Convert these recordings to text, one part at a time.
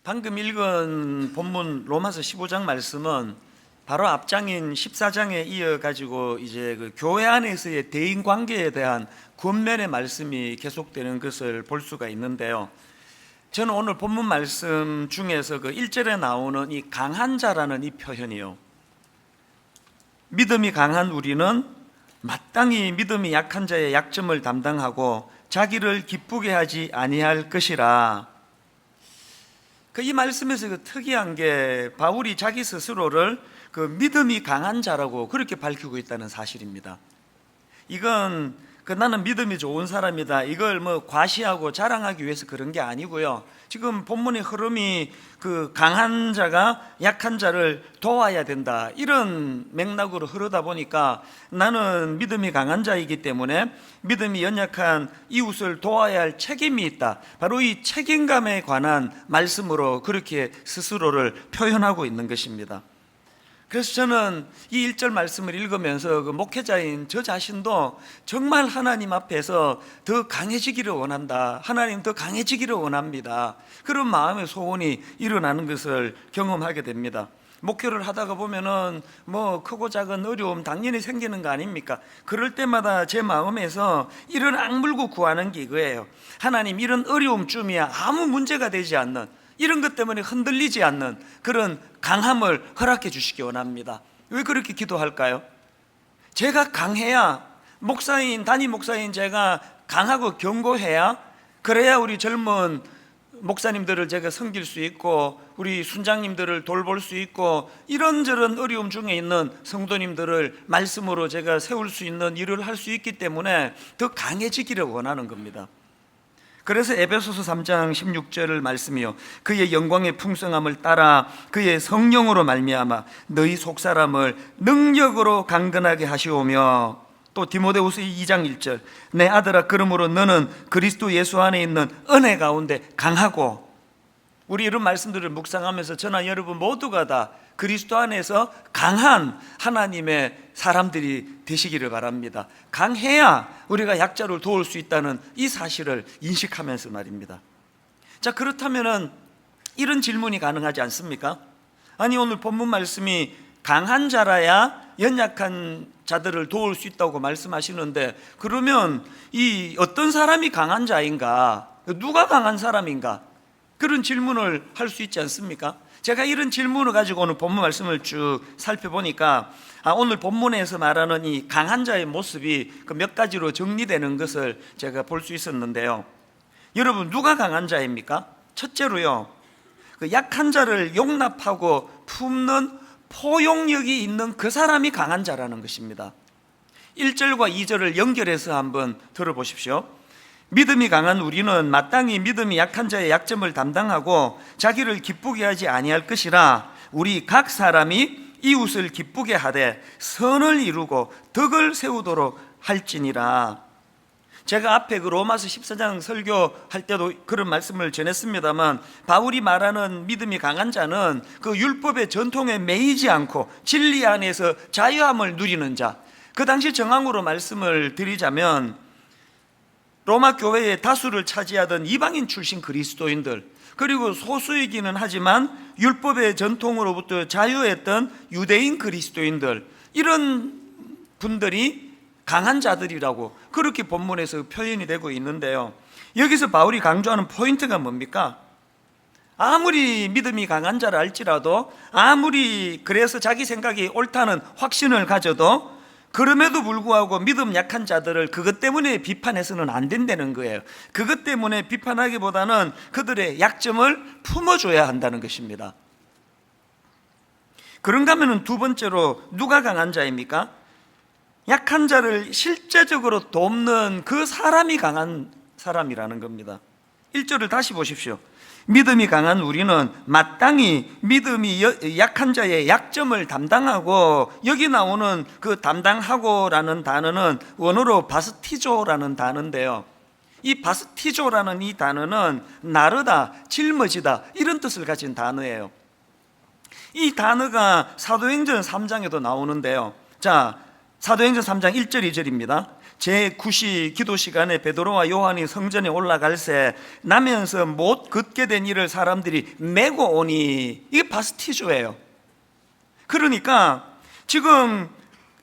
방금 읽은 본문 로마서 15장 말씀은 바로 앞장인 14장에 이어가지고 이제 그 교회 안에서의 대인 관계에 대한 권면의 말씀이 계속되는 것을 볼 수가 있는데요. 저는 오늘 본문 말씀 중에서 그 1절에 나오는 이 강한 자라는 이 표현이요, 믿음이 강한 우리는 마땅히 믿음이 약한 자의 약점을 담당하고 자기를 기쁘게 하지 아니할 것이라. 이 말씀에서 그 특이한 게 바울이 자기 스스로를 그 믿음이 강한 자라고 그렇게 밝히고 있다는 사실입니다. 이건 나는 믿음이 좋은 사람이다, 이걸 뭐 과시하고 자랑하기 위해서 그런 게 아니고요. 지금 본문의 흐름이 그 강한 자가 약한 자를 도와야 된다, 이런 맥락으로 흐르다 보니까 나는 믿음이 강한 자이기 때문에 믿음이 연약한 이웃을 도와야 할 책임이 있다, 바로 이 책임감에 관한 말씀으로 그렇게 스스로를 표현하고 있는 것입니다. 그래서 저는 이 1절 말씀을 읽으면서 그 목회자인 저 자신도 정말 하나님 앞에서 더 강해지기를 원한다, 하나님 더 강해지기를 원합니다, 그런 마음의 소원이 일어나는 것을 경험하게 됩니다. 목회를 하다가 보면은 뭐 크고 작은 어려움 당연히 생기는 거 아닙니까? 그럴 때마다 제 마음에서 이런 악물고 구하는 게 이거예요. 하나님, 이런 어려움쯤이야 아무 문제가 되지 않는, 이런 것 때문에 흔들리지 않는 그런 강함을 허락해 주시기 원합니다. 왜 그렇게 기도할까요? 제가 강해야, 담임 목사인 제가 강하고 견고해야, 그래야 우리 젊은 목사님들을 제가 섬길 수 있고 우리 순장님들을 돌볼 수 있고 이런저런 어려움 중에 있는 성도님들을 말씀으로 제가 세울 수 있는 일을 할 수 있기 때문에 더 강해지기를 원하는 겁니다. 그래서 에베소서 3장 16절 말씀이요, 그의 영광의 풍성함을 따라 그의 성령으로 말미암아 너희 속사람을 능력으로 강건하게 하시오며, 또 디모데후서 2장 1절 내 아들아, 그러므로 너는 그리스도 예수 안에 있는 은혜 가운데 강하고. 우리 이런 말씀들을 묵상하면서 저나 여러분 모두가 다 그리스도 안에서 강한 하나님의 사람들이 되시기를 바랍니다. 강해야 우리가 약자를 도울 수 있다는 이 사실을 인식하면서 말입니다. 자, 그렇다면 이런 질문이 가능하지 않습니까? 아니, 오늘 본문 말씀이 강한 자라야 연약한 자들을 도울 수 있다고 말씀하시는데, 그러면 이 어떤 사람이 강한 자인가, 누가 강한 사람인가, 그런 질문을 할 수 있지 않습니까? 제가 이런 질문을 가지고 오늘 본문 말씀을 쭉 살펴보니까 오늘 본문에서 말하는 이 강한 자의 모습이 그 몇 가지로 정리되는 것을 제가 볼 수 있었는데요. 여러분, 누가 강한 자입니까? 첫째로요, 그 약한 자를 용납하고 품는 포용력이 있는 그 사람이 강한 자라는 것입니다. 1절과 2절을 연결해서 한번 들어보십시오. 믿음이 강한 우리는 마땅히 믿음이 약한 자의 약점을 담당하고 자기를 기쁘게 하지 아니할 것이라. 우리 각 사람이 이웃을 기쁘게 하되 선을 이루고 덕을 세우도록 할지니라. 제가 앞에 그 로마서 14장 설교할 때도 그런 말씀을 전했습니다만, 바울이 말하는 믿음이 강한 자는 그 율법의 전통에 매이지 않고 진리 안에서 자유함을 누리는 자. 그 당시 정황으로 말씀을 드리자면 로마 교회의 다수를 차지하던 이방인 출신 그리스도인들, 그리고 소수이기는 하지만 율법의 전통으로부터 자유했던 유대인 그리스도인들, 이런 분들이 강한 자들이라고 그렇게 본문에서 표현이 되고 있는데요. 여기서 바울이 강조하는 포인트가 뭡니까? 아무리 믿음이 강한 자라 할지라도, 아무리 그래서 자기 생각이 옳다는 확신을 가져도, 그럼에도 불구하고 믿음 약한 자들을 그것 때문에 비판해서는 안 된다는 거예요. 그것 때문에 비판하기보다는 그들의 약점을 품어줘야 한다는 것입니다. 그런가 하면 두 번째로, 누가 강한 자입니까? 약한 자를 실제적으로 돕는 그 사람이 강한 사람이라는 겁니다. 1절을 다시 보십시오. 믿음이 강한 우리는 마땅히 믿음이 약한 자의 약점을 담당하고, 여기 나오는 그 담당하고라는 단어는 원어로 바스티조라는 단어인데요, 이 바스티조라는 이 단어는 나르다, 짊어지다, 이런 뜻을 가진 단어예요. 이 단어가 사도행전 3장에도 나오는데요. 자, 사도행전 3장 1절 2절입니다. 제9시 기도 시간에 베드로와 요한이 성전에 올라갈새 나면서 못 걷게 된 이를 사람들이 메고 오니, 이게 바스티조예요. 그러니까 지금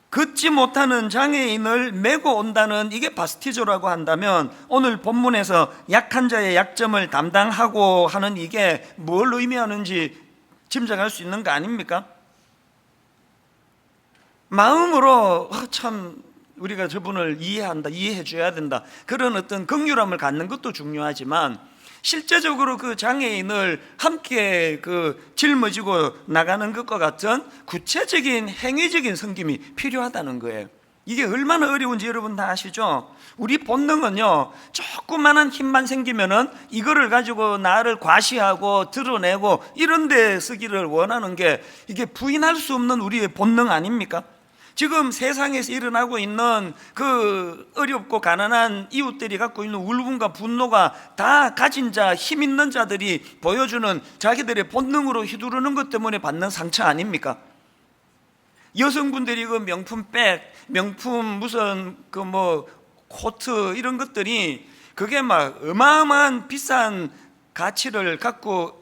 걷지 못하는 장애인을 메고 온다는 이게 바스티조라고 한다면, 오늘 본문에서 약한 자의 약점을 담당하고 하는 이게 뭘 의미하는지 짐작할 수 있는 거 아닙니까? 마음으로 참 우리가 저분을 이해한다, 이해해 줘야 된다, 그런 어떤 긍휼함을 갖는 것도 중요하지만, 실제적으로 그 장애인을 함께 짊어지고 나가는 것과 같은 구체적인 행위적인 섬김이 필요하다는 거예요. 이게 얼마나 어려운지 여러분 다 아시죠? 우리 본능은요, 조그만한 힘만 생기면은 이거를 가지고 나를 과시하고 드러내고 이런 데 쓰기를 원하는 게, 이게 부인할 수 없는 우리의 본능 아닙니까? 지금 세상에서 일어나고 있는 그 어렵고 가난한 이웃들이 갖고 있는 울분과 분노가 다 가진 자, 힘 있는 자들이 보여주는 자기들의 본능으로 휘두르는 것 때문에 받는 상처 아닙니까? 여성분들이 그 명품 백, 명품 무슨 코트 이런 것들이 그게 막 어마어마한 비싼 가치를 갖고,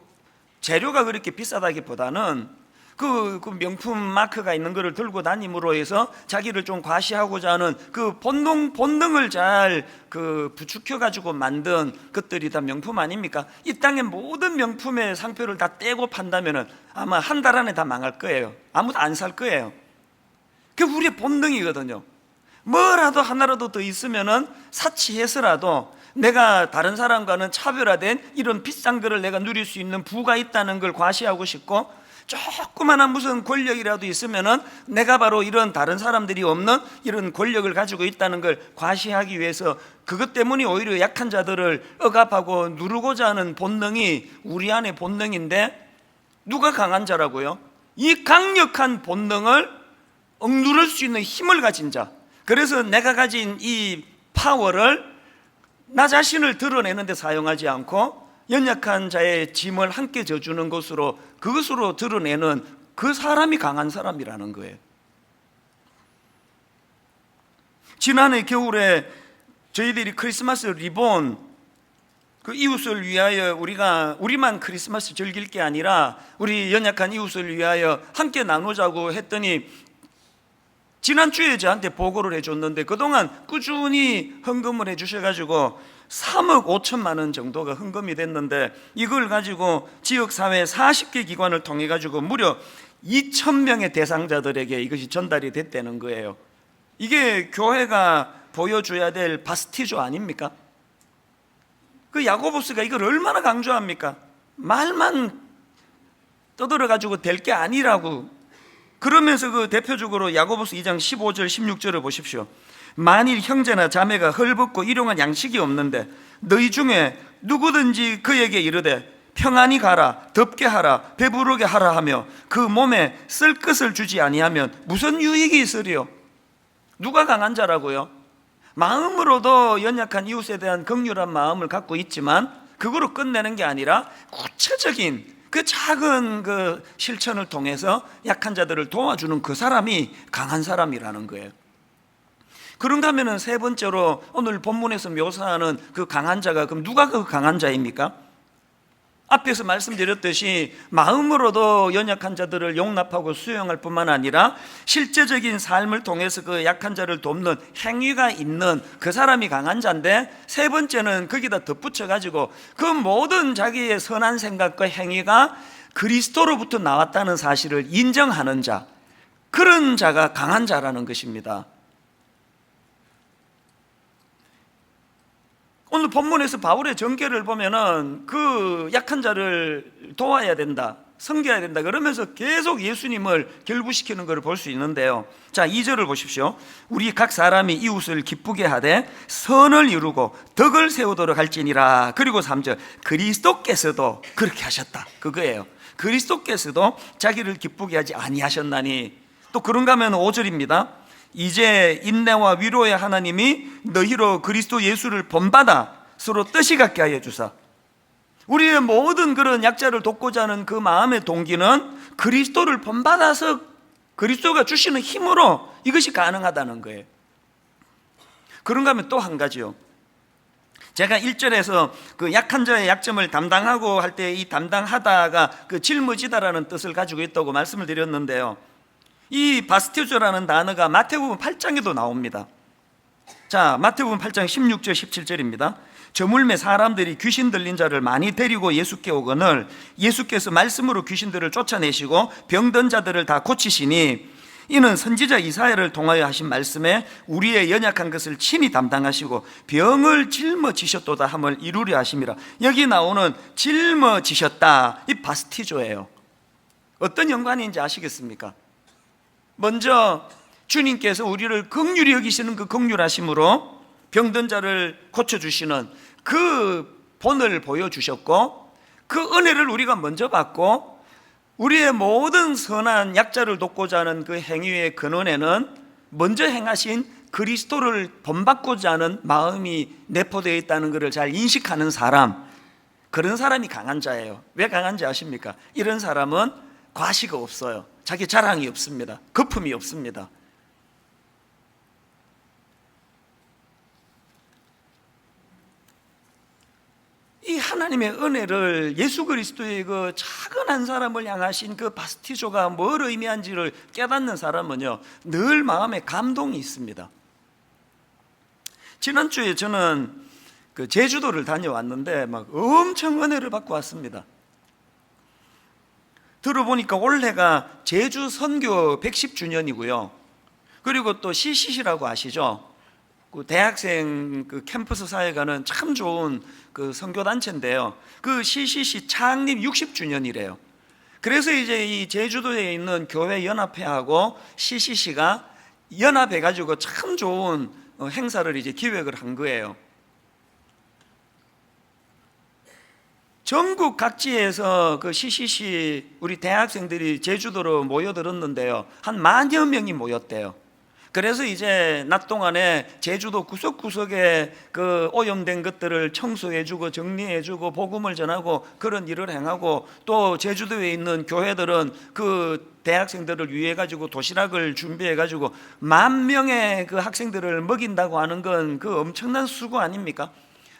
재료가 그렇게 비싸다기보다는 그 명품 마크가 있는 것을 들고 다님으로 해서 자기를 좀 과시하고자 하는 그 본능을 잘 부추겨 가지고 만든 것들이 다 명품 아닙니까? 이 땅의 모든 명품의 상표를 다 떼고 판다면은 아마 한 달 안에 다 망할 거예요. 아무도 안 살 거예요. 그게 우리의 본능이거든요. 뭐라도 하나라도 더 있으면은 사치해서라도 내가 다른 사람과는 차별화된 이런 비싼 거를 내가 누릴 수 있는 부가 있다는 걸 과시하고 싶고, 조그만한 무슨 권력이라도 있으면은 내가 바로 이런 다른 사람들이 없는 이런 권력을 가지고 있다는 걸 과시하기 위해서, 그것 때문에 오히려 약한 자들을 억압하고 누르고자 하는 본능이 우리 안의 본능인데, 누가 강한 자라고요? 이 강력한 본능을 억누를 수 있는 힘을 가진 자. 그래서 내가 가진 이 파워를 나 자신을 드러내는 데 사용하지 않고 연약한 자의 짐을 함께 져주는 것으로, 그것으로 드러내는 그 사람이 강한 사람이라는 거예요. 지난해 겨울에 저희들이 크리스마스 리본, 그 이웃을 위하여 우리만 크리스마스 즐길 게 아니라 우리 연약한 이웃을 위하여 함께 나누자고 했더니, 지난주에 저한테 보고를 해줬는데 그동안 꾸준히 헌금을 해주셔가지고 3억 5천만 원 정도가 헌금이 됐는데, 이걸 가지고 지역사회 40개 기관을 통해 가지고 무려 2,000명의 대상자들에게 이것이 전달이 됐다는 거예요. 이게 교회가 보여줘야 될 바스티조 아닙니까? 그 야고보스가 이걸 얼마나 강조합니까? 말만 떠들어 가지고 될 게 아니라고. 그러면서 그 대표적으로 야고보스 2장 15절 16절을 보십시오. 만일 형제나 자매가 헐벗고 일용할 양식이 없는데 너희 중에 누구든지 그에게 이르되 평안히 가라, 덥게 하라, 배부르게 하라 하며 그 몸에 쓸 것을 주지 아니하면 무슨 유익이 있으리요? 누가 강한 자라고요? 마음으로도 연약한 이웃에 대한 긍휼한 마음을 갖고 있지만 그거로 끝내는 게 아니라 구체적인 그 작은 그 실천을 통해서 약한 자들을 도와주는 그 사람이 강한 사람이라는 거예요. 그런가 하면은 세 번째로 오늘 본문에서 묘사하는 그 강한 자가, 그럼 누가 그 강한 자입니까? 앞에서 말씀드렸듯이 마음으로도 연약한 자들을 용납하고 수용할 뿐만 아니라 실제적인 삶을 통해서 그 약한 자를 돕는 행위가 있는 그 사람이 강한 자인데, 세 번째는 거기다 덧붙여 가지고 그 모든 자기의 선한 생각과 행위가 그리스도로부터 나왔다는 사실을 인정하는 자, 그런 자가 강한 자라는 것입니다. 오늘 본문에서 바울의 전개를 보면은 그 약한 자를 도와야 된다, 섬겨야 된다 그러면서 계속 예수님을 결부시키는 것을 볼 수 있는데요. 자, 2절을 보십시오. 우리 각 사람이 이웃을 기쁘게 하되 선을 이루고 덕을 세우도록 할지니라. 그리고 3절, 그리스도께서도 그렇게 하셨다, 그거예요. 그리스도께서도 자기를 기쁘게 하지 아니하셨나니. 또 그런가 하면 5절입니다. 이제 인내와 위로의 하나님이 너희로 그리스도 예수를 본받아 서로 뜻이 같게 하여 주사. 우리의 모든 그런 약자를 돕고자 하는 그 마음의 동기는 그리스도를 본받아서 그리스도가 주시는 힘으로 이것이 가능하다는 거예요. 그런가 하면 또 한 가지요. 제가 1절에서 그 약한 자의 약점을 담당하고 할 때 이 담당하다가 그 짊어지다라는 뜻을 가지고 있다고 말씀을 드렸는데요. 이 바스티조라는 단어가 마태복음 8장에도 나옵니다. 자, 마태복음 8장 16절 17절입니다. 저물매 사람들이 귀신 들린 자를 많이 데리고 예수께 오거늘 예수께서 말씀으로 귀신들을 쫓아내시고 병든 자들을 다 고치시니 이는 선지자 이사야를 통하여 하신 말씀에 우리의 연약한 것을 친히 담당하시고 병을 짊어지셨도다 함을 이루려 하심이라. 여기 나오는 짊어지셨다, 이 바스티조예요. 어떤 연관인지 아시겠습니까? 먼저 주님께서 우리를 긍휼히 여기시는 그 긍휼하심으로 병든 자를 고쳐주시는 그 본을 보여주셨고, 그 은혜를 우리가 먼저 받고 우리의 모든 선한 약자를 돕고자 하는 그 행위의 근원에는 먼저 행하신 그리스도를 본받고자 하는 마음이 내포되어 있다는 것을 잘 인식하는 사람, 그런 사람이 강한 자예요. 왜 강한지 아십니까? 이런 사람은 과시가 없어요. 자기 자랑이 없습니다. 거품이 없습니다. 이 하나님의 은혜를 예수 그리스도의 그 작은 한 사람을 향하신 그 바스티조가 뭘 의미한지를 깨닫는 사람은요, 늘 마음에 감동이 있습니다. 지난주에 저는 그 제주도를 다녀왔는데 막 엄청 은혜를 받고 왔습니다. 들어보니까 올해가 제주 선교 110주년이고요. 그리고 또 CCC라고 아시죠? 그 대학생 그 캠퍼스 사회가는 참 좋은 그 선교단체인데요. 그 CCC 창립 60주년이래요. 그래서 이제 이 제주도에 있는 교회 연합회하고 CCC가 연합해가지고 참 좋은 행사를 이제 기획을 한 거예요. 전국 각지에서 그 CCC 우리 대학생들이 제주도로 모여들었는데요. 한 10,000여 명이 모였대요. 그래서 이제 낮 동안에 제주도 구석구석에 그 오염된 것들을 청소해주고 정리해주고 복음을 전하고 그런 일을 행하고, 또 제주도에 있는 교회들은 그 대학생들을 위해 가지고 도시락을 준비해 가지고 10,000명의 그 학생들을 먹인다고 하는 건 그 엄청난 수고 아닙니까?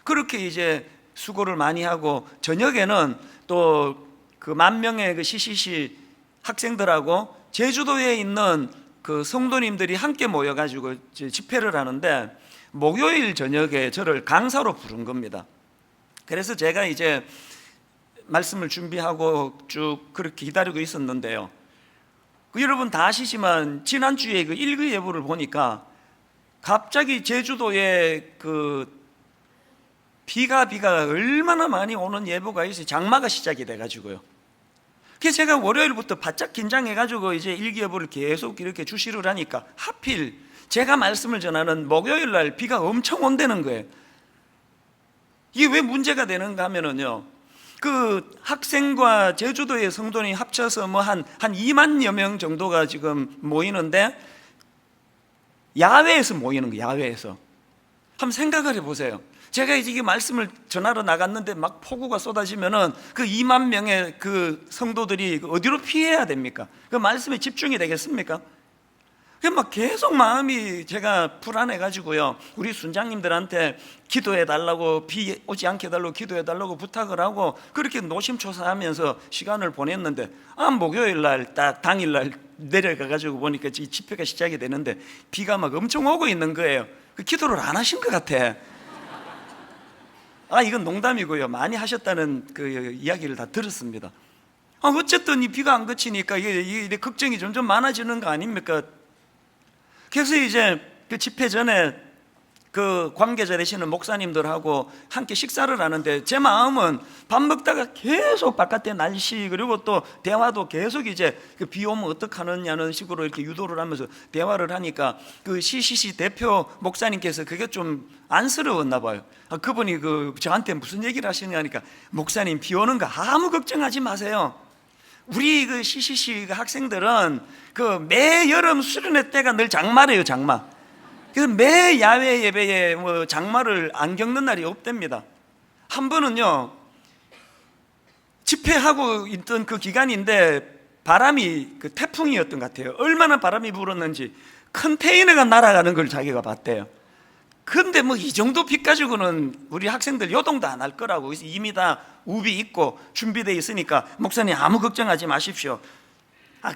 그렇게 이제 수고를 많이 하고 저녁에는 또 그 10,000명의 그 CCC 학생들하고 제주도에 있는 그 성도님들이 함께 모여가지고 집회를 하는데, 목요일 저녁에 저를 강사로 부른 겁니다. 그래서 제가 이제 말씀을 준비하고 쭉 그렇게 기다리고 있었는데요. 여러분 다 아시지만 지난주에 그 일기예보를 보니까 갑자기 제주도에 그 비가 얼마나 많이 오는 예보가 있어요. 장마가 시작이 돼가지고요. 그래서 제가 월요일부터 바짝 긴장해가지고 이제 일기예보를 계속 이렇게 주시를 하니까 하필 제가 말씀을 전하는 목요일 날 비가 엄청 온다는 거예요. 이게 왜 문제가 되는가 하면은요, 그 학생과 제주도의 성도님 합쳐서 뭐 한 20,000여 명 정도가 지금 모이는데 야외에서 모이는 거예요. 야외에서. 한번 생각을 해보세요. 제가 이제 이 말씀을 전하러 나갔는데 막 폭우가 쏟아지면은 그 20,000명의 그 성도들이 어디로 피해야 됩니까? 그 말씀에 집중이 되겠습니까? 그 막 계속 마음이 제가 불안해가지고요. 우리 순장님들한테 기도해 달라고, 비 오지 않게 해달라고 기도해 달라고 부탁을 하고 그렇게 노심초사하면서 시간을 보냈는데, 목요일 날 딱 당일 날 내려가가지고 보니까 이 집회가 시작이 되는데 비가 막 엄청 오고 있는 거예요. 그 기도를 안 하신 것 같아. 이건 농담이고요. 많이 하셨다는 그 이야기를 다 들었습니다. 어쨌든 이 비가 안 그치니까 이게 걱정이 점점 많아지는 거 아닙니까? 그래서 이제 그 집회 전에 그 관계자 되시는 목사님들하고 함께 식사를 하는데 제 마음은 밥 먹다가 계속 바깥에 날씨, 그리고 또 대화도 계속 이제 그 비 오면 어떡하느냐는 식으로 이렇게 유도를 하면서 대화를 하니까 그 CCC 대표 목사님께서 그게 좀 안쓰러웠나 봐요. 그분이 그 저한테 무슨 얘기를 하시냐니까, 목사님 비 오는 거 아무 걱정하지 마세요. 우리 그 CCC 학생들은 그 매 여름 수련회 때가 늘 장마래요, 장마. 그래서 매 야외 예배에 뭐 장마를 안 겪는 날이 없답니다. 한 번은요, 집회하고 있던 그 기간인데 바람이 그 태풍이었던 것 같아요. 얼마나 바람이 불었는지 컨테이너가 날아가는 걸 자기가 봤대요. 근데 뭐 이 정도 비 가지고는 우리 학생들 요동도 안 할 거라고, 이미 다 우비 있고 준비되어 있으니까 목사님 아무 걱정하지 마십시오.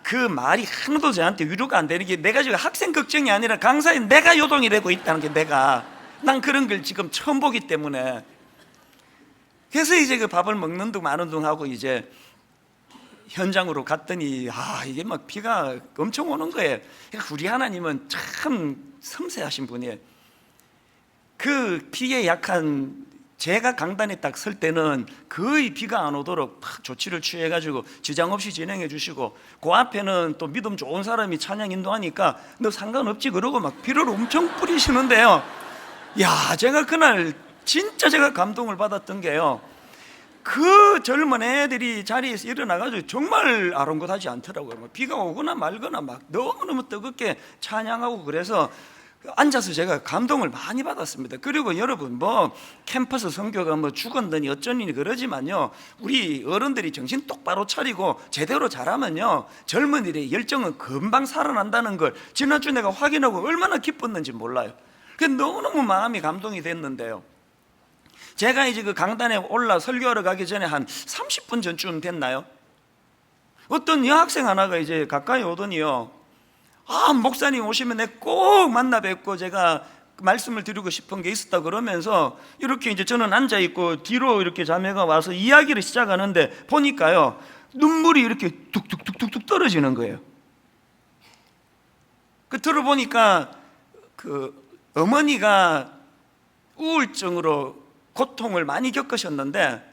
그 말이 하나도 저한테 위로가 안 되는 게, 내가 지금 학생 걱정이 아니라 강사에 내가 요동이 되고 있다는 게, 난 그런 걸 지금 처음 보기 때문에. 그래서 이제 그 밥을 먹는 둥 마는 둥 하고 이제 현장으로 갔더니 이게 막 비가 엄청 오는 거예요. 그러니까 우리 하나님은 참 섬세하신 분이에요. 그 비에 약한 제가 강단에 딱 설 때는 거의 비가 안 오도록 조치를 취해가지고 지장 없이 진행해 주시고, 그 앞에는 또 믿음 좋은 사람이 찬양 인도하니까 너 상관없지 그러고 막 비를 엄청 뿌리시는데요. 제가 그날 진짜 제가 감동을 받았던 게요, 그 젊은 애들이 자리에서 일어나가지고 정말 아랑곳하지 않더라고요. 비가 오거나 말거나 막 너무너무 뜨겁게 찬양하고, 그래서 앉아서 제가 감동을 많이 받았습니다. 그리고 여러분, 뭐 캠퍼스 선교가 뭐 죽었느니 어쩌니 그러지만요, 우리 어른들이 정신 똑바로 차리고 제대로 잘하면요, 젊은이들의 열정은 금방 살아난다는 걸 지난주 내가 확인하고 얼마나 기뻤는지 몰라요. 너무너무 마음이 감동이 됐는데요, 제가 이제 그 강단에 올라 설교하러 가기 전에 한 30분 전쯤 됐나요? 어떤 여학생 하나가 이제 가까이 오더니요, 목사님 오시면 내 꼭 만나 뵙고 제가 말씀을 드리고 싶은 게 있었다 그러면서, 이렇게 이제 저는 앉아 있고 뒤로 이렇게 자매가 와서 이야기를 시작하는데 보니까요, 눈물이 이렇게 뚝뚝뚝뚝 떨어지는 거예요. 들어보니까 그 어머니가 우울증으로 고통을 많이 겪으셨는데,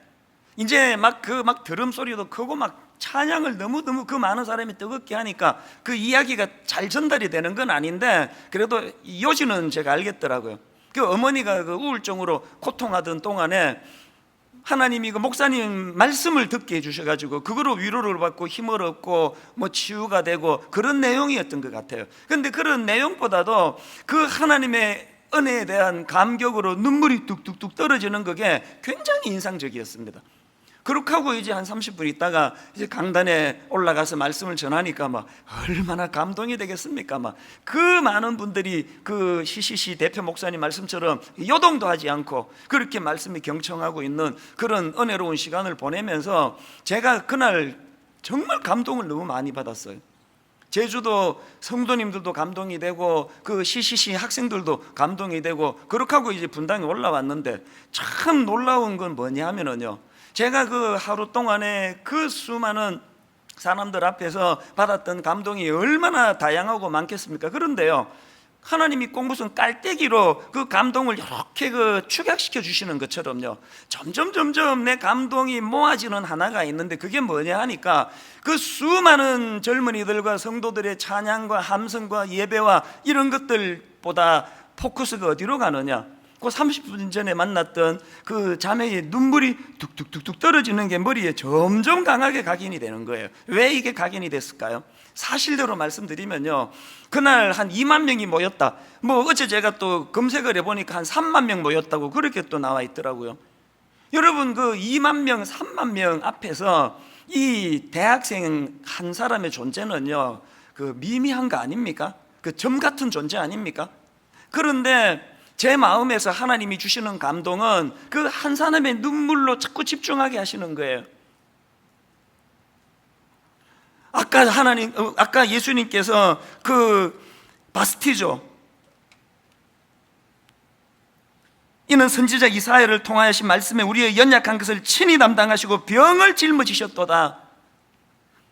이제 막 드럼 소리도 크고 막 찬양을 너무너무 그 많은 사람이 뜨겁게 하니까 그 이야기가 잘 전달이 되는 건 아닌데, 그래도 요지는 제가 알겠더라고요. 그 어머니가 그 우울증으로 고통하던 동안에 하나님이 그 목사님 말씀을 듣게 해주셔가지고 그거로 위로를 받고 힘을 얻고 뭐 치유가 되고 그런 내용이었던 것 같아요. 그런데 그런 내용보다도 그 하나님의 은혜에 대한 감격으로 눈물이 뚝뚝뚝 떨어지는 그게 굉장히 인상적이었습니다. 그렇게 하고 이제 한 30분 있다가 이제 강단에 올라가서 말씀을 전하니까 막 얼마나 감동이 되겠습니까? 막 그 많은 분들이 그 CCC 대표 목사님 말씀처럼 요동도 하지 않고 그렇게 말씀이 경청하고 있는 그런 은혜로운 시간을 보내면서 제가 그날 정말 감동을 너무 많이 받았어요. 제주도 성도님들도 감동이 되고 그 CCC 학생들도 감동이 되고, 그렇게 하고 이제 분당에 올라왔는데 참 놀라운 건 뭐냐 하면은요, 제가 그 하루 동안에 그 수많은 사람들 앞에서 받았던 감동이 얼마나 다양하고 많겠습니까? 그런데요, 하나님이 꼭 무슨 깔때기로 그 감동을 이렇게 그 축약시켜 주시는 것처럼요, 점점 내 감동이 모아지는 하나가 있는데, 그게 뭐냐 하니까 그 수많은 젊은이들과 성도들의 찬양과 함성과 예배와 이런 것들보다 포커스가 어디로 가느냐, 그 30분 전에 만났던 그 자매의 눈물이 뚝뚝뚝뚝 떨어지는 게 머리에 점점 강하게 각인이 되는 거예요. 왜 이게 각인이 됐을까요? 사실대로 말씀드리면요, 그날 한 2만 명이 모였다, 뭐 어제 제가 또 검색을 해보니까 한 3만 명 모였다고 그렇게 또 나와 있더라고요. 여러분, 그 2만 명 3만 명 앞에서 이 대학생 한 사람의 존재는요, 그 미미한 거 아닙니까? 그 점 같은 존재 아닙니까? 그런데 제 마음에서 하나님이 주시는 감동은 그 한 사람의 눈물로 자꾸 집중하게 하시는 거예요. 아까 예수님께서 그 바스티조, 이는 선지자 이사야를 통하여신 말씀에 우리의 연약한 것을 친히 담당하시고 병을 짊어지셨도다.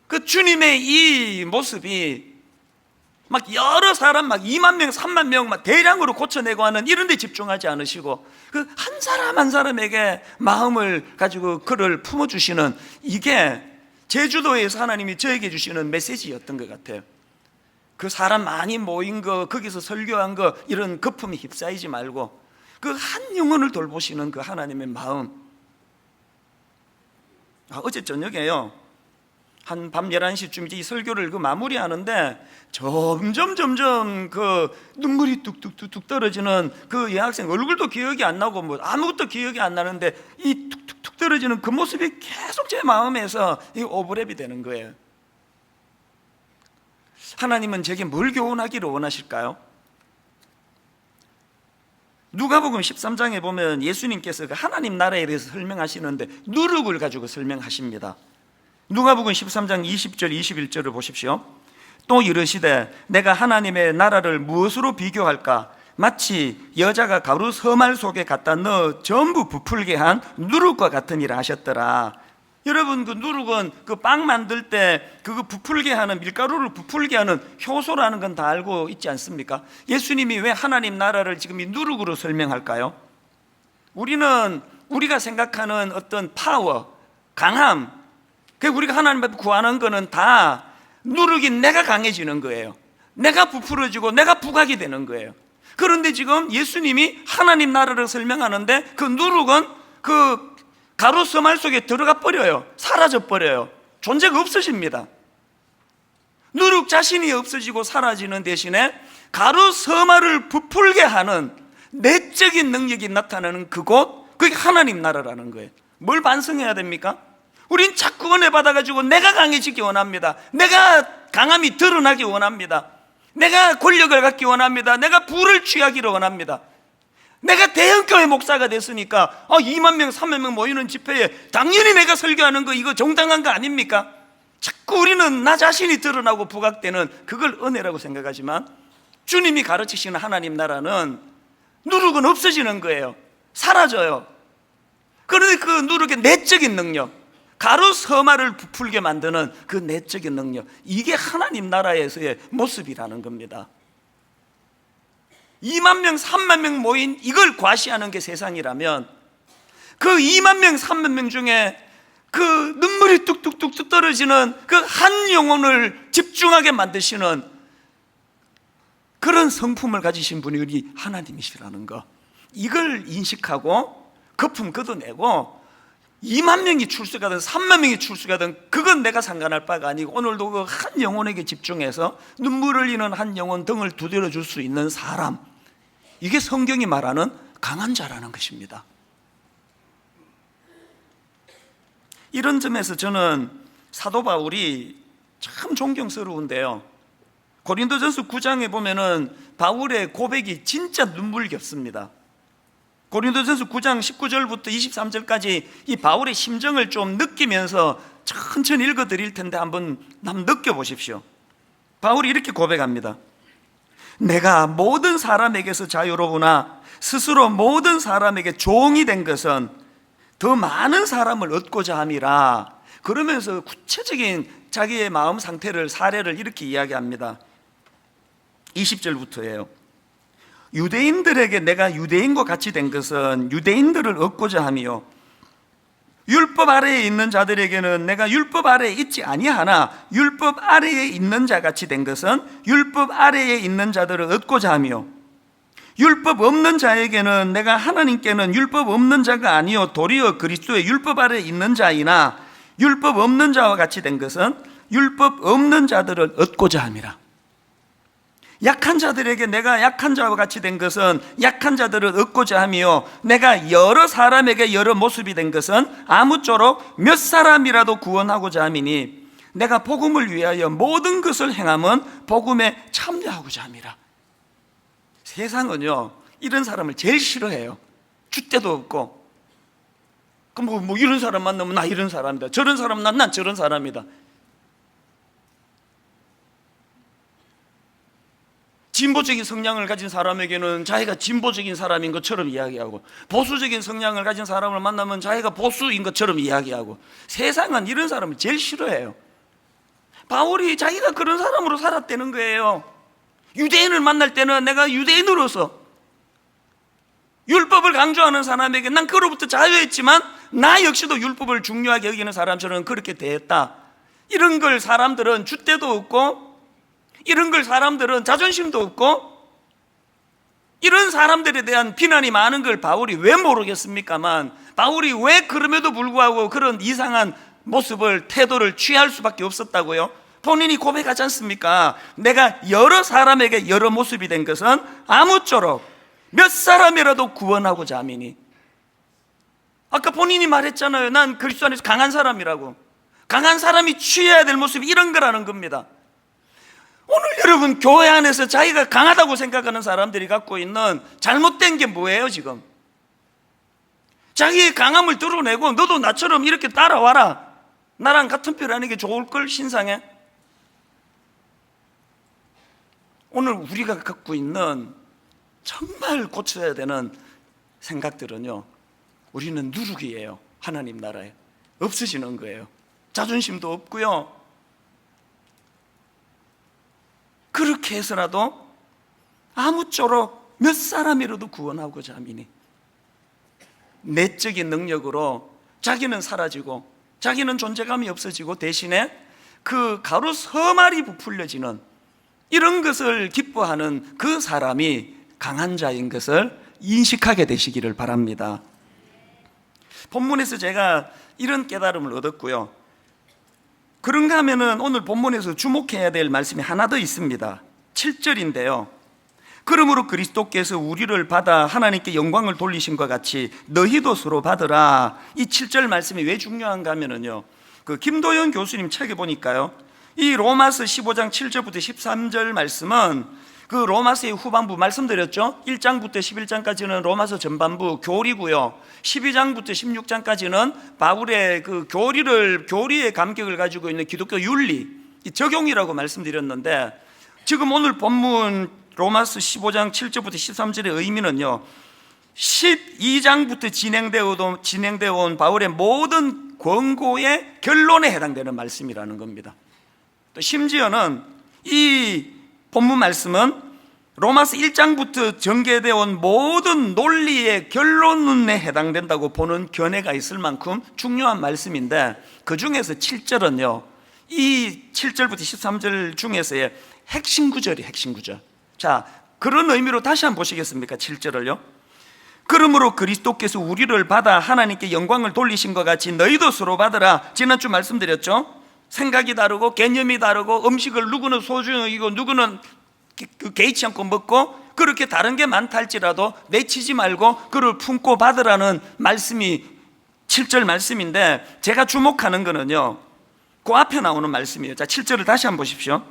그 주님의 이 모습이 막 여러 사람 막 2만 명 3만 명 막 대량으로 고쳐내고 하는 이런 데 집중하지 않으시고 그 한 사람 한 사람에게 마음을 가지고 그를 품어주시는, 이게 제주도에서 하나님이 저에게 주시는 메시지였던 것 같아요. 그 사람 많이 모인 거, 거기서 설교한 거, 이런 거품에 휩싸이지 말고 그 한 영혼을 돌보시는 그 하나님의 마음. 어제 저녁에요, 한 밤 11시쯤 이제 이 설교를 그 마무리하는데 점점 그 눈물이 뚝뚝뚝뚝 떨어지는 그 여학생 얼굴도 기억이 안 나고 뭐 아무것도 기억이 안 나는데 이 툭툭툭 떨어지는 그 모습이 계속 제 마음에서 이 오버랩이 되는 거예요. 하나님은 제게 뭘 교훈하기를 원하실까요? 누가복음 13장에 보면 예수님께서 그 하나님 나라에 대해서 설명하시는데 누룩을 가지고 설명하십니다. 누가복음 13장 20절 21절을 보십시오. 또 이르시되 내가 하나님의 나라를 무엇으로 비교할까? 마치 여자가 가루 서말 속에 갖다 넣어 전부 부풀게 한 누룩과 같으니라 하셨더라. 여러분, 그 누룩은 그 빵 만들 때 그거 부풀게 하는, 밀가루를 부풀게 하는 효소라는 건 다 알고 있지 않습니까? 예수님이 왜 하나님 나라를 지금 이 누룩으로 설명할까요? 우리가 생각하는 어떤 파워, 강함, 우리가 하나님 앞에 구하는 거는 다 누룩이 내가 강해지는 거예요. 내가 부풀어지고 내가 부각이 되는 거예요. 그런데 지금 예수님이 하나님 나라를 설명하는데 그 누룩은 그 가루 서말 속에 들어가 버려요. 사라져 버려요. 존재가 없어집니다. 누룩 자신이 없어지고 사라지는 대신에 가루 서말을 부풀게 하는 내적인 능력이 나타나는 그곳, 그게 하나님 나라라는 거예요. 뭘 반성해야 됩니까? 우린 자꾸 은혜 받아가지고 내가 강해지기 원합니다. 내가 강함이 드러나기 원합니다. 내가 권력을 갖기 원합니다. 내가 부를 취하기를 원합니다. 내가 대형교회 목사가 됐으니까 2만 명, 3만 명 모이는 집회에 당연히 내가 설교하는 거 이거 정당한 거 아닙니까? 자꾸 우리는 나 자신이 드러나고 부각되는 그걸 은혜라고 생각하지만 주님이 가르치시는 하나님 나라는 누룩은 없어지는 거예요. 사라져요. 그런데 그 누룩의 내적인 능력, 가루 서말을 부풀게 만드는 그 내적인 능력, 이게 하나님 나라에서의 모습이라는 겁니다. 2만 명, 3만 명 모인 이걸 과시하는 게 세상이라면 그 2만 명, 3만 명 중에 그 눈물이 뚝뚝뚝 떨어지는 그 한 영혼을 집중하게 만드시는 그런 성품을 가지신 분이 우리 하나님이시라는 거, 이걸 인식하고 거품 걷어내고 2만 명이 출석하든 3만 명이 출석하든 그건 내가 상관할 바가 아니고 오늘도 그 한 영혼에게 집중해서 눈물 흘리는 한 영혼 등을 두드려 줄 수 있는 사람, 이게 성경이 말하는 강한 자라는 것입니다. 이런 점에서 저는 사도 바울이 참 존경스러운데요, 고린도전서 9장에 보면은 바울의 고백이 진짜 눈물겹습니다. 고린도전서 9장 19절부터 23절까지 이 바울의 심정을 좀 느끼면서 천천히 읽어드릴 텐데 한번 느껴보십시오. 바울이 이렇게 고백합니다. 내가 모든 사람에게서 자유로우나 스스로 모든 사람에게 종이 된 것은 더 많은 사람을 얻고자 함이라. 그러면서 구체적인 자기의 마음 상태를, 사례를 이렇게 이야기합니다. 20절부터예요. 유대인들에게 내가 유대인과 같이 된 것은 유대인들을 얻고자 함이요, 율법 아래에 있는 자들에게는 내가 율법 아래에 있지 아니하나 율법 아래에 있는 자 같이 된 것은 율법 아래에 있는 자들을 얻고자 함이요, 율법 없는 자에게는 내가 하나님께는 율법 없는 자가 아니요 도리어 그리스도의 율법 아래에 있는 자이나 율법 없는 자와 같이 된 것은 율법 없는 자들을 얻고자 함이라. 약한 자들에게 내가 약한 자와 같이 된 것은 약한 자들을 얻고자 하며, 내가 여러 사람에게 여러 모습이 된 것은 아무쪼록 몇 사람이라도 구원하고자 함이니 내가 복음을 위하여 모든 것을 행함은 복음에 참여하고자 함이라. 세상은요 이런 사람을 제일 싫어해요. 줏대도 없고 뭐 이런 사람 만나면 나 이런 사람이다, 저런 사람 난 저런 사람이다. 진보적인 성향을 가진 사람에게는 자기가 진보적인 사람인 것처럼 이야기하고, 보수적인 성향을 가진 사람을 만나면 자기가 보수인 것처럼 이야기하고, 세상은 이런 사람을 제일 싫어해요. 바울이 자기가 그런 사람으로 살았다는 거예요. 유대인을 만날 때는 내가 유대인으로서 율법을 강조하는 사람에게 난 그로부터 자유했지만 나 역시도 율법을 중요하게 여기는 사람처럼 그렇게 대했다. 이런 걸 사람들은 줏대도 없고, 이런 걸 사람들은 자존심도 없고, 이런 사람들에 대한 비난이 많은 걸 바울이 왜 모르겠습니까만, 바울이 왜 그럼에도 불구하고 그런 이상한 모습을, 태도를 취할 수밖에 없었다고요? 본인이 고백하지 않습니까? 내가 여러 사람에게 여러 모습이 된 것은 아무쪼록 몇 사람이라도 구원하고자 함이니. 아까 본인이 말했잖아요. 난 그리스도 안에서 강한 사람이라고. 강한 사람이 취해야 될 모습이 이런 거라는 겁니다. 오늘 여러분 교회 안에서 자기가 강하다고 생각하는 사람들이 갖고 있는 잘못된 게 뭐예요 지금? 자기의 강함을 드러내고 너도 나처럼 이렇게 따라와라, 나랑 같은 편 하는 게 좋을걸 신상에. 오늘 우리가 갖고 있는 정말 고쳐야 되는 생각들은요, 우리는 누룩이에요. 하나님 나라에 없어지는 거예요. 자존심도 없고요. 그렇게 해서라도 아무쪼록 몇 사람이라도 구원하고자 하미니 내적인 능력으로 자기는 사라지고 자기는 존재감이 없어지고 대신에 그 가루 서말이 부풀려지는 이런 것을 기뻐하는 그 사람이 강한 자인 것을 인식하게 되시기를 바랍니다. 본문에서 제가 이런 깨달음을 얻었고요. 그런가 하면은 오늘 본문에서 주목해야 될 말씀이 하나 더 있습니다. 7절인데요. 그러므로 그리스도께서 우리를 받아 하나님께 영광을 돌리신 것 같이 너희도 서로 받으라. 이 7절 말씀이 왜 중요한가 하면은요, 그 김도현 교수님 책에 보니까요, 이 로마서 15장 7절부터 13절 말씀은 그 로마서의 후반부 말씀드렸죠. 1장부터 11장까지는 로마서 전반부 교리고요, 12장부터 16장까지는 바울의 그 교리의 감격을 가지고 있는 기독교 윤리 적용이라고 말씀드렸는데, 지금 오늘 본문 로마서 15장 7절부터 13절의 의미는요, 12장부터 진행되어 온 바울의 모든 권고의 결론에 해당되는 말씀이라는 겁니다. 또 심지어는 이 본문 말씀은 로마서 1장부터 전개되어 온 모든 논리의 결론에 해당된다고 보는 견해가 있을 만큼 중요한 말씀인데, 그 중에서 7절은요, 이 7절부터 13절 중에서의 핵심 구절이 핵심 구절. 자, 그런 의미로 다시 한번 보시겠습니까? 7절을요. 그러므로 그리스도께서 우리를 받아 하나님께 영광을 돌리신 것 같이 너희도 서로 받으라. 지난주 말씀드렸죠. 생각이 다르고 개념이 다르고 음식을 누구는 소중히 여기고 누구는 개의치 않고 먹고, 그렇게 다른 게 많다 할지라도 내치지 말고 그를 품고 받으라는 말씀이 7절 말씀인데, 제가 주목하는 거는요, 그 앞에 나오는 말씀이에요. 자, 7절을 다시 한번 보십시오.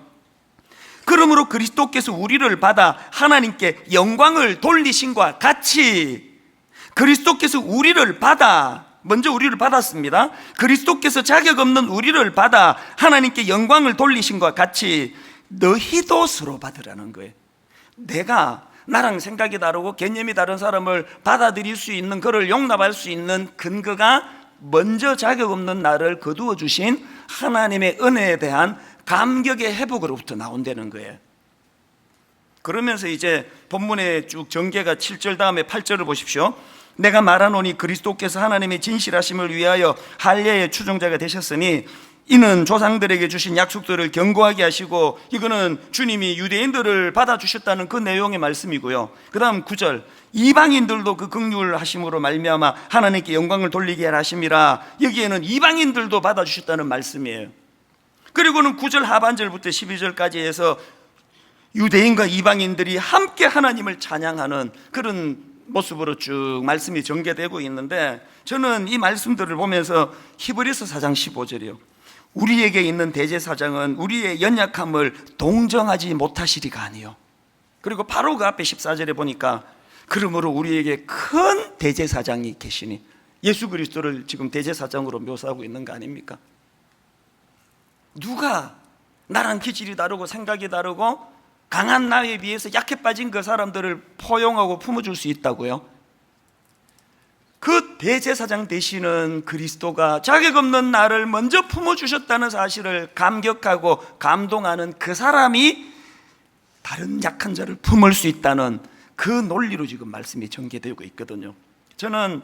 그러므로 그리스도께서 우리를 받아 하나님께 영광을 돌리신과 같이, 그리스도께서 우리를 받아, 먼저 우리를 받았습니다. 그리스도께서 자격 없는 우리를 받아 하나님께 영광을 돌리신과 같이 너희도 서로 받으라는 거예요. 내가 나랑 생각이 다르고 개념이 다른 사람을 받아들일 수 있는, 그를 용납할 수 있는 근거가 먼저 자격 없는 나를 거두어 주신 하나님의 은혜에 대한 감격의 회복으로부터 나온다는 거예요. 그러면서 이제 본문의 쭉 전개가 7절 다음에 8절을 보십시오. 내가 말하노니 그리스도께서 하나님의 진실하심을 위하여 할례의 추종자가 되셨으니 이는 조상들에게 주신 약속들을 견고하게 하시고, 이거는 주님이 유대인들을 받아주셨다는 그 내용의 말씀이고요. 그 다음 9절, 이방인들도 그 긍휼하심으로 말미암아 하나님께 영광을 돌리게 하심이라. 여기에는 이방인들도 받아주셨다는 말씀이에요. 그리고는 9절 하반절부터 12절까지 해서 유대인과 이방인들이 함께 하나님을 찬양하는 그런 모습으로 쭉 말씀이 전개되고 있는데, 저는 이 말씀들을 보면서 히브리서 4장 15절이요, 우리에게 있는 대제사장은 우리의 연약함을 동정하지 못하시리가 아니요. 그리고 바로 그 앞에 14절에 보니까 그러므로 우리에게 큰 대제사장이 계시니, 예수 그리스도를 지금 대제사장으로 묘사하고 있는 거 아닙니까? 누가 나랑 기질이 다르고 생각이 다르고 강한 나에 비해서 약해 빠진 그 사람들을 포용하고 품어줄 수 있다고요? 그 대제사장 되시는 그리스도가 자격 없는 나를 먼저 품어주셨다는 사실을 감격하고 감동하는 그 사람이 다른 약한 자를 품을 수 있다는 그 논리로 지금 말씀이 전개되고 있거든요. 저는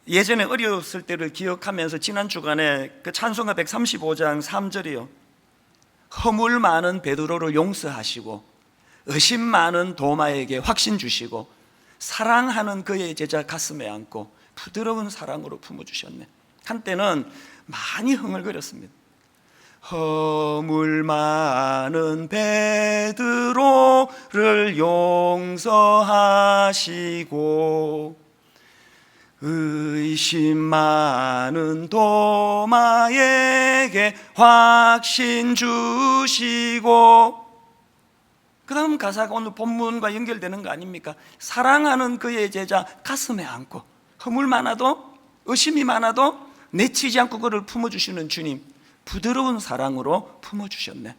예전에 어렸을 때를 기억하면서 지난 주간에 그 찬송가 135장 3절이요, 허물 많은 베드로를 용서하시고 의심 많은 도마에게 확신 주시고 사랑하는 그의 제자 가슴에 안고 부드러운 사랑으로 품어주셨네. 한때는 많이 흥얼거렸습니다. 허물 많은 베드로를 용서하시고 의심 많은 도마에게 확신 주시고, 그 다음 가사가 오늘 본문과 연결되는 거 아닙니까? 사랑하는 그의 제자 가슴에 안고, 허물 많아도 의심이 많아도 내치지 않고 그를 품어주시는 주님, 부드러운 사랑으로 품어주셨네.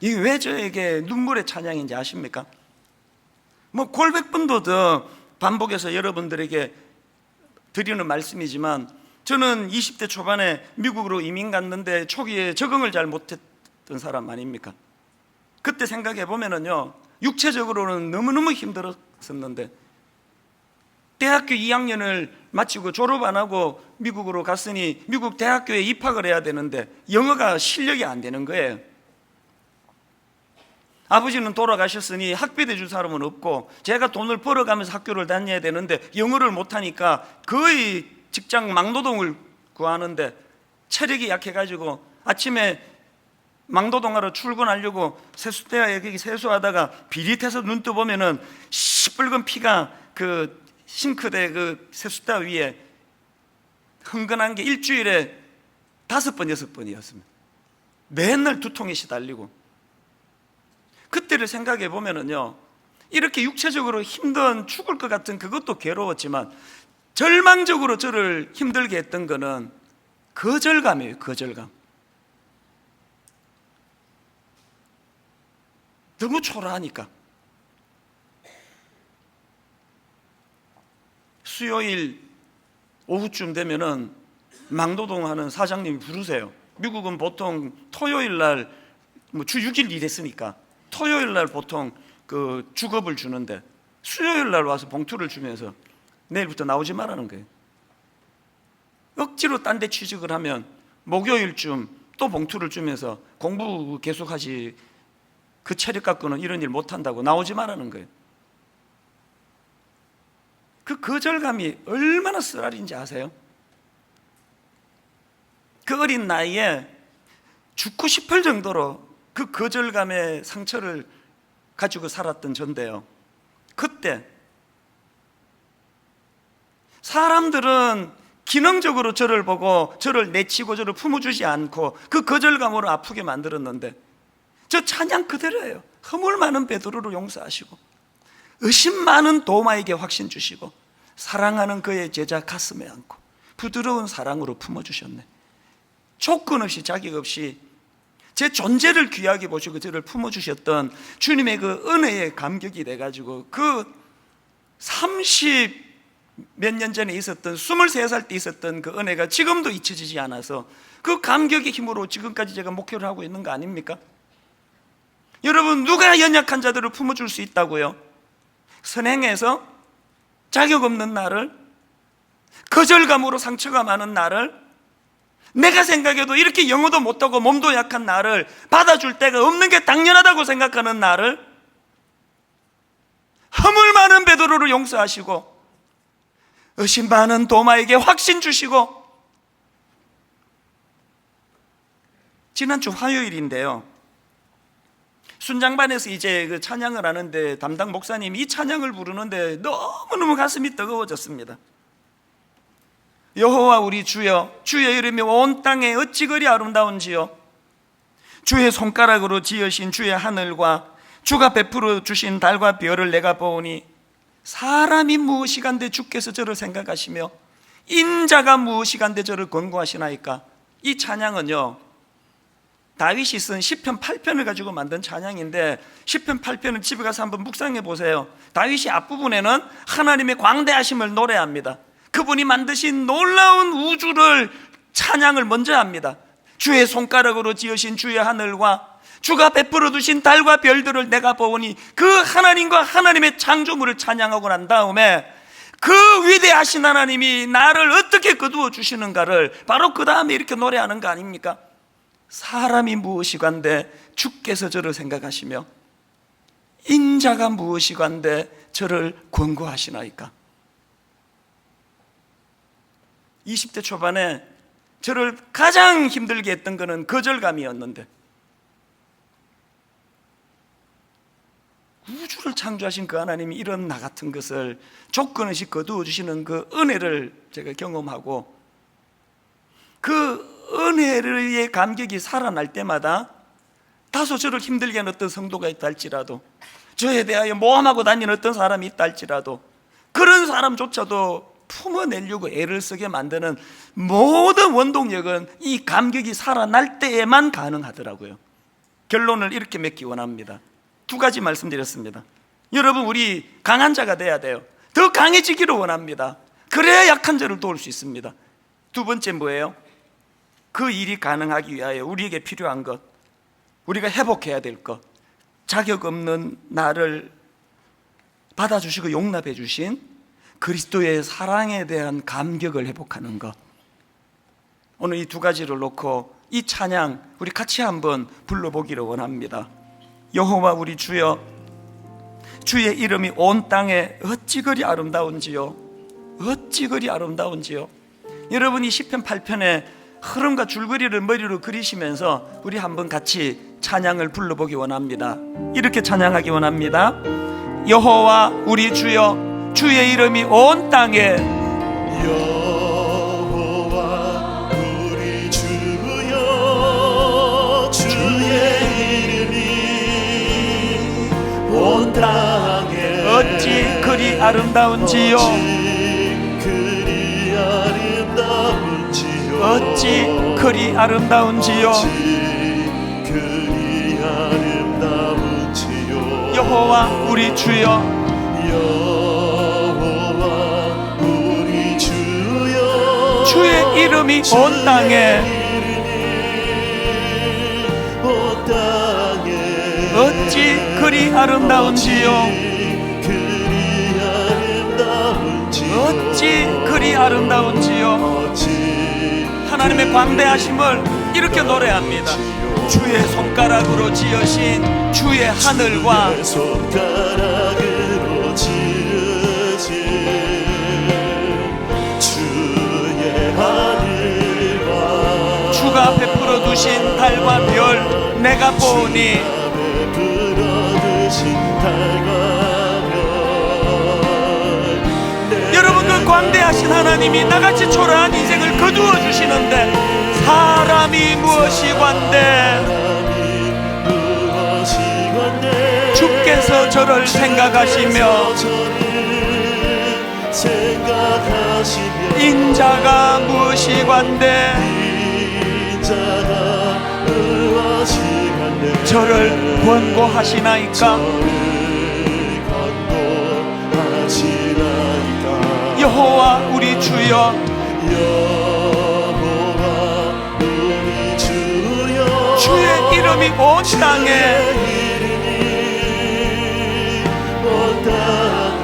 이게 왜 저에게 눈물의 찬양인지 아십니까? 뭐 골백번도 더 반복해서 여러분들에게 드리는 말씀이지만, 저는 20대 초반에 미국으로 이민 갔는데 초기에 적응을 잘 못했던 사람 아닙니까? 그때 생각해 보면은요, 육체적으로는 너무너무 힘들었었는데 대학교 2학년을 마치고 졸업 안 하고 미국으로 갔으니 미국 대학교에 입학을 해야 되는데 영어가 실력이 안 되는 거예요. 아버지는 돌아가셨으니 학비대 줄 사람은 없고 제가 돈을 벌어가면서 학교를 다녀야 되는데 영어를 못하니까 거의 직장 막노동을 구하는데 체력이 약해가지고 아침에 막노동하러 출근하려고 세수대에 여기 세수하다가 비릿해서 눈 떠보면은 시뻘건 피가 그 싱크대 그 세수대 위에 흥건한 게 일주일에 5번, 6번이었습니다. 맨날 두통에 시달리고. 그때를 생각해 보면은요, 이렇게 육체적으로 힘든 죽을 것 같은 그것도 괴로웠지만 절망적으로 저를 힘들게 했던 거는 거절감이에요. 거절감. 너무 초라하니까. 수요일 오후쯤 되면은 막노동하는 사장님이 부르세요. 미국은 보통 토요일 날 뭐 주 6일 일했으니까 토요일 날 보통 그 주급을 주는데 수요일 날 와서 봉투를 주면서 내일부터 나오지 말라는 거예요. 억지로 딴 데 취직을 하면 목요일쯤 또 봉투를 주면서 공부 계속하지, 그 체력 갖고는 이런 일 못한다고 나오지 말라는 거예요. 그 거절감이 얼마나 쓰라린지 아세요? 그 어린 나이에 죽고 싶을 정도로 그 거절감의 상처를 가지고 살았던 전데요, 그때 사람들은 기능적으로 저를 보고 저를 내치고 저를 품어주지 않고 그 거절감으로 아프게 만들었는데 저 찬양 그대로예요. 허물 많은 베드로를 용서하시고 의심 많은 도마에게 확신 주시고 사랑하는 그의 제자 가슴에 안고 부드러운 사랑으로 품어주셨네. 조건 없이 자격 없이 제 존재를 귀하게 보시고 저를 품어주셨던 주님의 그 은혜에 감격이 돼가지고 그 30 몇 년 전에 있었던 23살 때 있었던 그 은혜가 지금도 잊혀지지 않아서 그 감격의 힘으로 지금까지 제가 목회를 하고 있는 거 아닙니까? 여러분, 누가 연약한 자들을 품어줄 수 있다고요? 선행해서 자격 없는 나를, 거절감으로 상처가 많은 나를, 내가 생각해도 이렇게 영어도 못하고 몸도 약한 나를 받아줄 데가 없는 게 당연하다고 생각하는 나를 허물 많은 베드로를 용서하시고 의심 많은 도마에게 확신 주시고. 지난주 화요일인데요, 순장반에서 이제 그 찬양을 하는데 담당 목사님이 이 찬양을 부르는데 너무너무 가슴이 뜨거워졌습니다. 여호와 우리 주여, 주의 이름이 온 땅에 어찌 그리 아름다운지요. 주의 손가락으로 지으신 주의 하늘과 주가 베풀어 주신 달과 별을 내가 보오니 사람이 무엇이간데 주께서 저를 생각하시며 인자가 무엇이간데 저를 권고하시나이까. 이 찬양은요, 다윗이 쓴 시편 8편을 가지고 만든 찬양인데 시편 8편을 집에 가서 한번 묵상해 보세요. 다윗이 앞부분에는 하나님의 광대하심을 노래합니다. 그분이 만드신 놀라운 우주를 찬양을 먼저 합니다. 주의 손가락으로 지으신 주의 하늘과 주가 베풀어 두신 달과 별들을 내가 보오니 그 하나님과 하나님의 창조물을 찬양하고 난 다음에 그 위대하신 하나님이 나를 어떻게 거두어 주시는가를 바로 그 다음에 이렇게 노래하는 거 아닙니까? 사람이 무엇이간데 주께서 저를 생각하시며 인자가 무엇이간데 저를 권고하시나이까. 20대 초반에 저를 가장 힘들게 했던 것은 거절감이었는데 우주를 만물을 창조하신 그 하나님이 이런 나 같은 것을 조건 없이 거두어 주시는 그 은혜를 제가 경험하고, 그 은혜의 감격이 살아날 때마다 다소 저를 힘들게 하는 어떤 성도가 있다 할지라도, 저에 대하여 모함하고 다니는 어떤 사람이 있다 할지라도, 그런 사람조차도 품어내려고 애를 쓰게 만드는 모든 원동력은 이 감격이 살아날 때에만 가능하더라고요. 결론을 이렇게 맺기 원합니다. 두 가지 말씀드렸습니다. 여러분, 우리 강한 자가 돼야 돼요. 더 강해지기를 원합니다. 그래야 약한 자를 도울 수 있습니다. 두 번째 뭐예요? 그 일이 가능하기 위하여 우리에게 필요한 것, 우리가 회복해야 될 것, 자격 없는 나를 받아주시고 용납해 주신 그리스도의 사랑에 대한 감격을 회복하는 것. 오늘 이 두 가지를 놓고 이 찬양 우리 같이 한번 불러보기를 원합니다. 여호와 우리 주여, 주의 이름이 온 땅에 어찌 그리 아름다운지요, 어찌 그리 아름다운지요. 여러분이 시편 8편의 흐름과 줄거리를 머리로 그리시면서 우리 한번 같이 찬양을 불러보기 원합니다. 이렇게 찬양하기 원합니다. 여호와 우리 주여, 주의 이름이 온 땅에, 여호와 우리 주여, 주의 이름이 온 땅에 어찌 그리 아름다운지요, 어찌 그리 아름다운지요, 여호와 우리 주여, 여호와 우리 주여, 주의 이름이 온 땅에 어찌 그리 아름다운지요, 어찌 그리 아름다운지요. 하나님의 광대하심을 이렇게 노래합니다. 주의 손가락으로 지으신 주의 하늘과, 손가락으로 지으신 주의 하늘과, 주가 베풀어 두신 달과 별 내가 보니, 베풀어 두신 달과 여러분, 그 광대하신 하나님이 나같이 초라한 인생을 거두어 주시는데 사람이 무엇이관대, 주께서 저를 생각하시며 인자가 무엇이관대, 저를 권고하시나이까. 여호와 우리 주여, 여호와 우리 주여, 주의 이름이 온 땅에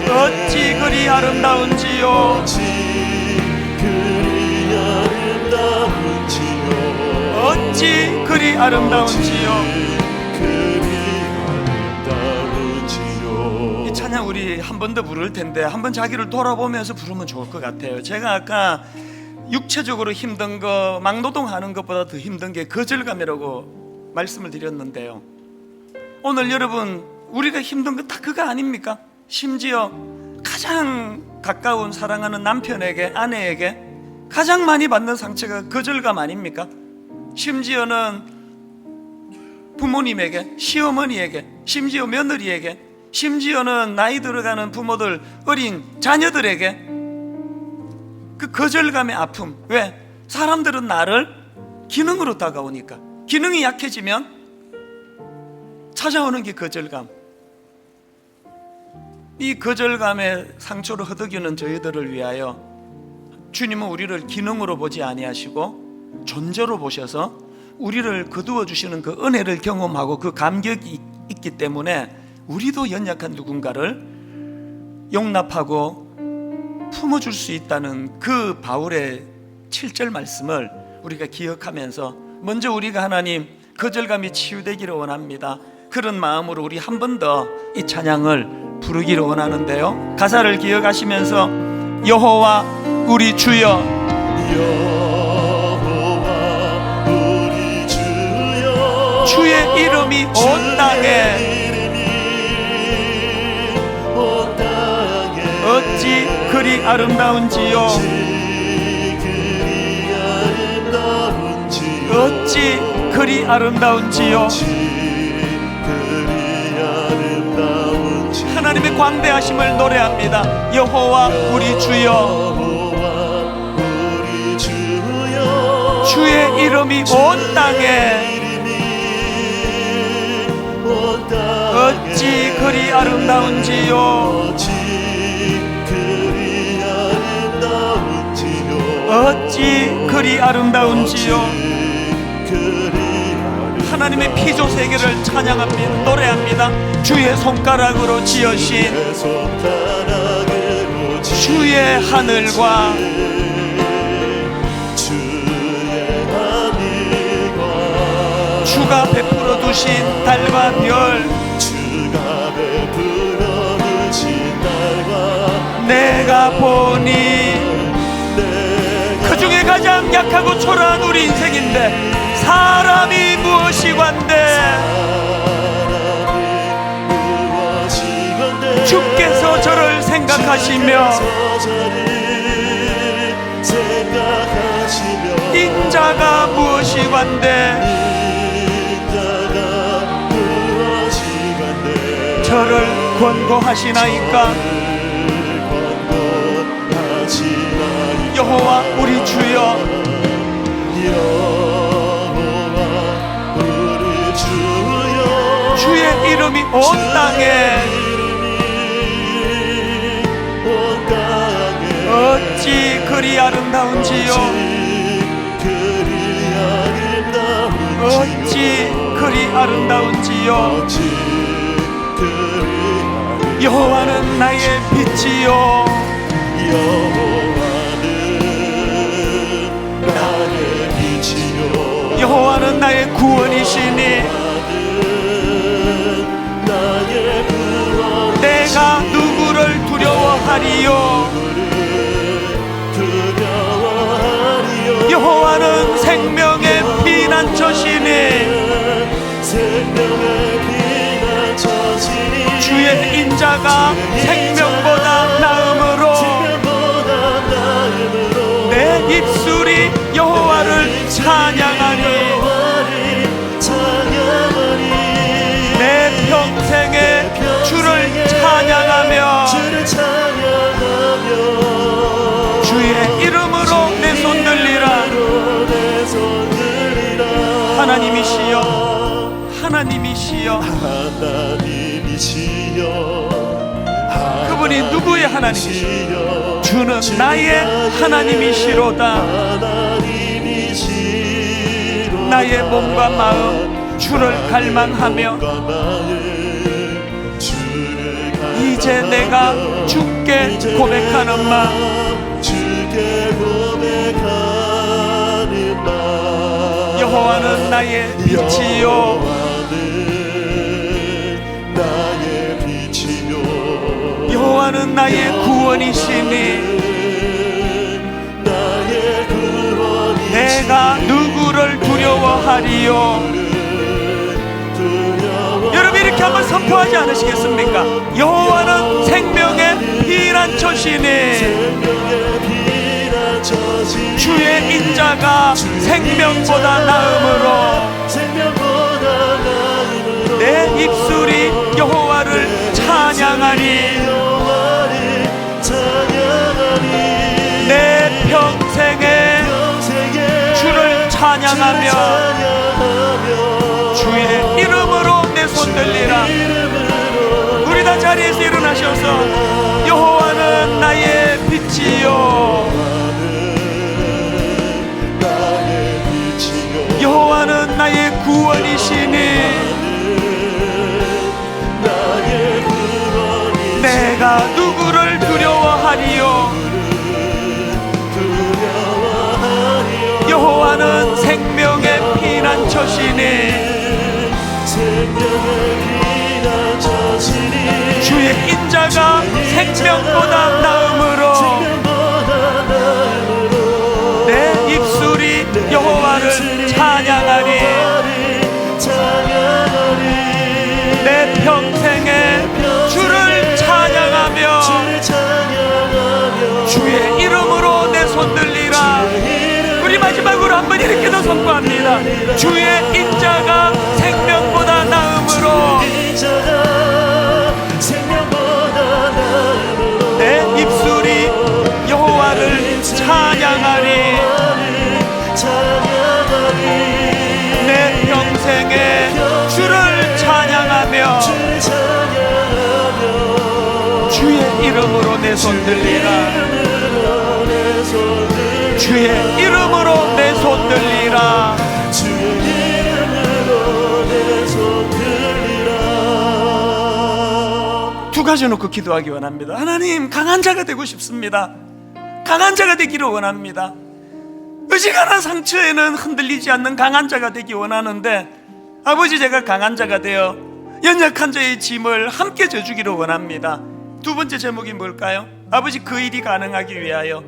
어찌 그리 아름다운지요, 어찌 그리 아름다운지요. 이 찬양 우리 한 번 더 부를 텐데 한번 자기를 돌아보면서 부르면 좋을 것 같아요. 제가 아까 육체적으로 힘든 거, 막노동하는 것보다 더 힘든 게 거절감이라고 말씀을 드렸는데요, 오늘 여러분 우리가 힘든 거 다 그거 아닙니까? 심지어 가장 가까운 사랑하는 남편에게, 아내에게 가장 많이 받는 상처가 거절감 아닙니까? 심지어는 부모님에게, 시어머니에게, 심지어 며느리에게, 심지어는 나이 들어가는 부모들, 어린 자녀들에게 그 거절감의 아픔. 왜? 사람들은 나를 기능으로 다가오니까. 기능이 약해지면 찾아오는 게 거절감. 이 거절감의 상처로 허덕이는 저희들을 위하여 주님은 우리를 기능으로 보지 아니하시고 존재로 보셔서 우리를 거두어 주시는 그 은혜를 경험하고 그 감격이 있기 때문에 우리도 연약한 누군가를 용납하고 품어줄 수 있다는 그 바울의 7절 말씀을 우리가 기억하면서 먼저 우리가 하나님 거절감이 치유되기를 원합니다. 그런 마음으로 우리 한 번 더 이 찬양을 부르기를 원하는데요, 가사를 기억하시면서 여호와 우리 주여, 여호와 우리 주여, 주의 이름이 온 땅에 그리 아름다운지요. 어찌 그리 아름다운지요. 하나님의 광대하심을 노래합니다. 여호와 우리 주여, 주의 이름이 온 땅에 어찌 그리 아름다운지요. 어찌 그리 아름다운지요. 하나님의 피조 세계를 찬양합니다. 노래합니다. 주의 손가락으로 지으신 주의 하늘과 주가 베풀어 두신 달과 별, 내가 보니 그 중에 가장 약하고 초라한 우리 인생인데 사람이 무엇이관데 주께서 저를 생각하시며 인자가 무엇이관데 저를 권고하시나이까. 여호와 우리 주여, 주의 이름이 온 땅에 어찌 그리 아름다운지요. 어찌 그리 아름다운지요. 여호와는 나의 빛이요, 여호와는 나의 구원이시니 내가 누구를 두려워하리요. 여호와는 생명의 피난처시니 주의 인자가 생명보다 나음으로 내 입술이 여호와를 찬양하니 내 평생에 주를 찬양하며 주의 이름으로 내 손 들리라. 하나님이시여, 하나님이시여, 그분이 누구의 하나님이시여? 주는 나의 하나님이시로다. 나의 몸과 마음 주를 갈망하며 이제 내가 주께 고백하는 마. 여호와는 나의 빛이요, 여호와는 나의 구원이시니 내가 누구를 두려워하리요. 여러분 이렇게 한번 선포하지 않으시겠습니까? 여호와는 생명의 피난처시니 주의 인자가 생명보다 나음으로 내 입술이 여호와를 찬양하니 내 평생에 주를 찬양하며 주의 이름으로 내 손 들리라. 우리 다 자리에서 일어나셔서 여호와는 나의 빛이요, 여호와는 나의 구원이시니 내가 누구를 두려워하리요. 여호와는 생명의 피난처시니 주의 인자가 생명보다 나음으로 내 입술이 여호와를 찬양하니 내 평생에 주를 찬양하며 이렇게도 선포합니다. 주의 인자가 생명보다 나음으로 내 입술이 여호와를 찬양하리. 내 평생에 주를 찬양하며 주의 이름으로 내 손 들리라. 주의 이름으로 내 손 들리라. 두 가지 놓고 기도하기 원합니다. 하나님, 강한 자가 되고 싶습니다. 강한 자가 되기를 원합니다. 어지간한 상처에는 흔들리지 않는 강한 자가 되기 원하는데, 아버지, 제가 강한 자가 되어 연약한 자의 짐을 함께 져주기를 원합니다. 두 번째 제목이 뭘까요? 아버지, 그 일이 가능하기 위하여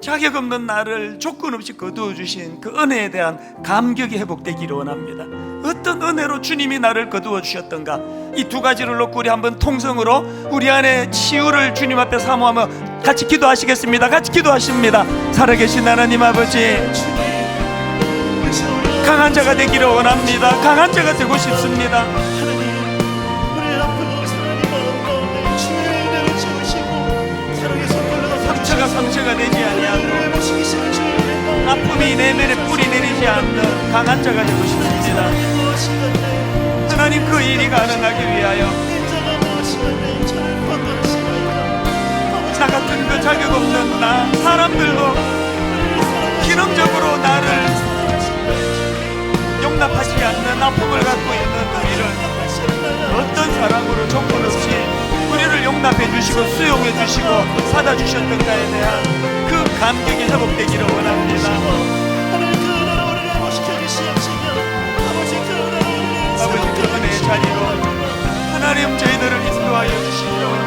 자격 없는 나를 조건 없이 거두어 주신 그 은혜에 대한 감격이 회복되기를 원합니다. 어떤 은혜로 주님이 나를 거두어 주셨던가, 이 두 가지를 놓고 우리 한번 통성으로 우리 안에 치유를 주님 앞에 사모하며 같이 기도하시겠습니다. 같이 기도하십니다. 살아계신 하나님 아버지, 강한 자가 되기를 원합니다. 강한 자가 되고 싶습니다. 상처가 되지 아니하고 아픔이 내면에 뿌리 내리지 않는 강한 자가 되고 싶습니다. 하나님, 그 일이 가능하기 위하여 나 같은 그 자격 없는 나, 사람들도 기능적으로 나를 용납하지 않는 아픔을 갖고 있는 우리를 어떤 사랑으로 조건 없이 우리를 용납해 주시고 수용해 주시고 사다 주셨던가에 대한 그 감격이 회복되기를 원합니다. 아버지, 그 은혜의 자리로 하나님 저희들을 인도하여 주시옵소서.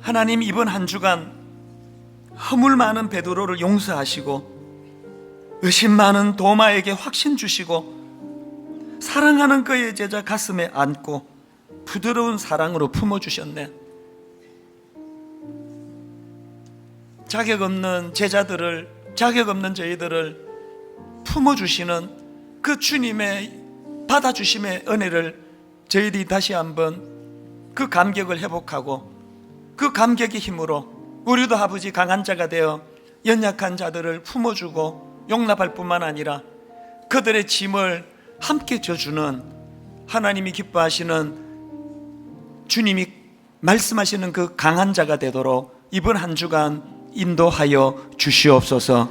하나님, 이번 한 주간 허물 많은 베드로를 용서하시고 의심 많은 도마에게 확신 주시고 사랑하는 그의 제자 가슴에 안고 부드러운 사랑으로 품어주셨네. 자격 없는 제자들을, 자격 없는 저희들을 품어주시는 그 주님의 받아주심의 은혜를 저희들이 다시 한번 그 감격을 회복하고 그 감격의 힘으로 우리도 아버지 강한 자가 되어 연약한 자들을 품어주고 용납할 뿐만 아니라 그들의 짐을 함께 져주는 하나님이 기뻐하시는, 주님이 말씀하시는 그 강한 자가 되도록 이번 한 주간 인도하여 주시옵소서.